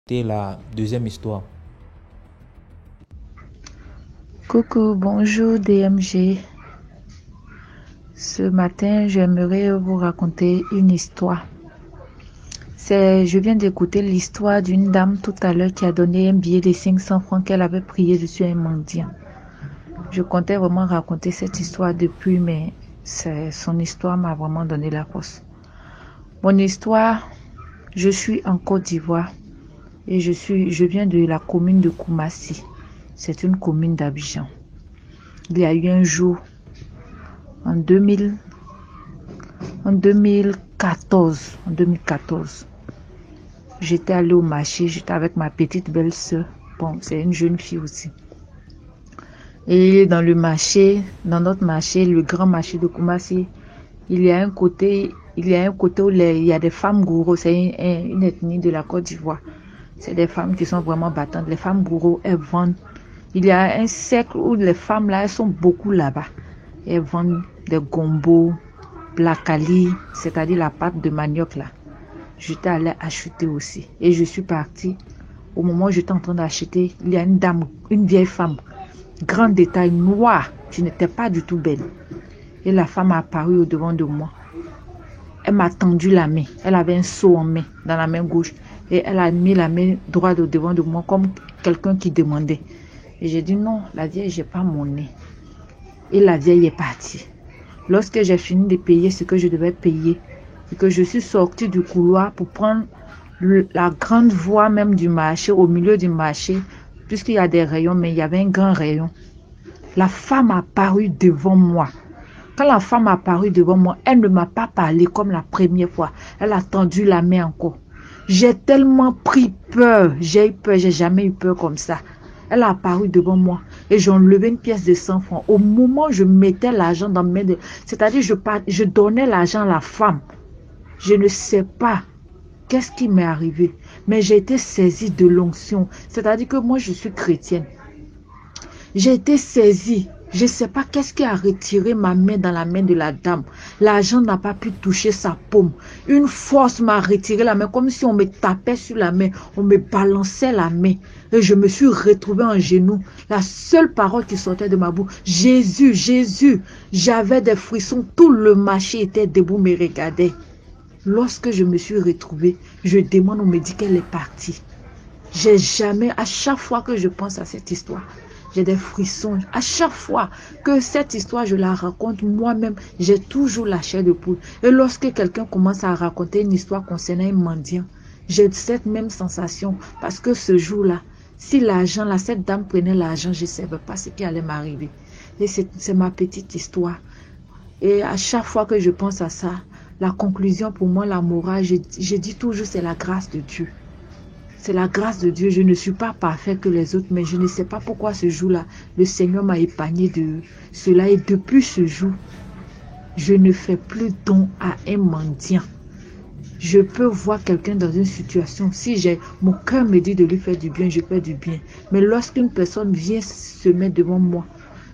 C'était la deuxième histoire. Coucou, bonjour DMG. Ce matin, j'aimerais vous raconter une histoire. Je viens d'écouter l'histoire d'une dame tout à l'heure qui a donné un billet de 500 francs qu'elle avait prié dessus à un mendiant. Je comptais vraiment raconter cette histoire depuis, mais son histoire m'a vraiment donné la force. Mon histoire, je suis en Côte d'Ivoire et je viens de la commune de Koumassi. C'est une commune d'Abidjan. Il y a eu un jour, en 2014, j'étais allée au marché, j'étais avec ma petite belle-sœur. Bon, c'est une jeune fille aussi. Et dans notre marché, le grand marché de Koumassi, il y a un côté où il y a des femmes gourou. C'est une ethnie de la Côte d'Ivoire. C'est des femmes qui sont vraiment battantes. Les femmes gourou, elles vendent. Il y a un cercle où les femmes là, elles sont beaucoup là-bas. Elles vendent des gombos, blakali, c'est-à-dire la pâte de manioc là. J'étais allée acheter aussi. Et je suis partie. Au moment où j'étais en train d'acheter, il y a une dame, une vieille femme, grande de taille, noire, qui n'était pas du tout belle. Et la femme a apparu au devant de moi. Elle m'a tendu la main. Elle avait un seau en main, dans la main gauche. Et elle a mis la main droite au devant de moi, comme quelqu'un qui demandait. Et j'ai dit non, la vieille, j'ai pas mon nez. Et la vieille est partie. Lorsque j'ai fini de payer ce que je devais payer, et que je suis sortie du couloir pour prendre la grande voie même du marché, au milieu du marché, puisqu'il y a des rayons, mais il y avait un grand rayon. La femme a apparu devant moi. Quand la femme a apparu devant moi, elle ne m'a pas parlé comme la première fois. Elle a tendu la main encore. J'ai tellement pris peur. J'ai eu peur, j'ai jamais eu peur comme ça. Elle a apparu devant moi et j'ai enlevé une pièce de 100 francs. Au moment où je mettais l'argent dans mes mains, c'est-à-dire je donnais l'argent à la femme. Je ne sais pas qu'est-ce qui m'est arrivé, mais j'ai été saisie de l'onction. C'est-à-dire que moi, je suis chrétienne. J'ai été saisie. Je ne sais pas qu'est-ce qui a retiré ma main dans la main de la dame. L'argent n'a pas pu toucher sa paume. Une force m'a retiré la main, comme si on me tapait sur la main, on me balançait la main. Et je me suis retrouvée en genoux. La seule parole qui sortait de ma bouche, Jésus, Jésus. J'avais des frissons. Tout le marché était debout, me regardait. Lorsque je me suis retrouvée, je demande, on me dit qu'elle est partie. J'ai jamais, à chaque fois que je pense à cette histoire, j'ai des frissons. À chaque fois que cette histoire, je la raconte moi-même, j'ai toujours la chair de poule. Et lorsque quelqu'un commence à raconter une histoire concernant un mendiant, j'ai cette même sensation. Parce que ce jour-là, si l'argent, là, cette dame prenait l'argent, je ne savais pas ce qui allait m'arriver. Et c'est ma petite histoire. Et à chaque fois que je pense à ça, la conclusion pour moi, la morale, je dis toujours, c'est la grâce de Dieu. C'est la grâce de Dieu. Je ne suis pas parfait que les autres, mais je ne sais pas pourquoi ce jour-là, le Seigneur m'a épargné de cela. Et depuis ce jour, je ne fais plus don à un mendiant. Je peux voir quelqu'un dans une situation, si mon cœur me dit de lui faire du bien, je fais du bien. Mais lorsqu'une personne vient se mettre devant moi,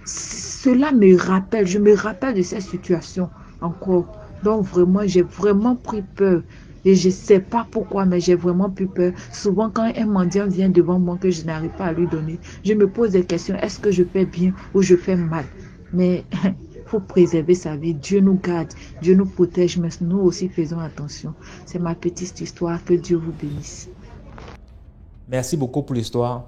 cela me rappelle, je me rappelle de cette situation encore. Donc vraiment, j'ai vraiment pris peur. Et je ne sais pas pourquoi, mais j'ai vraiment pris peur. Souvent, quand un mendiant vient devant moi que je n'arrive pas à lui donner, je me pose des questions. Est-ce que je fais bien ou je fais mal? Mais il faut préserver sa vie. Dieu nous garde, Dieu nous protège, mais nous aussi faisons attention. C'est ma petite histoire. Que Dieu vous bénisse. Merci beaucoup pour l'histoire.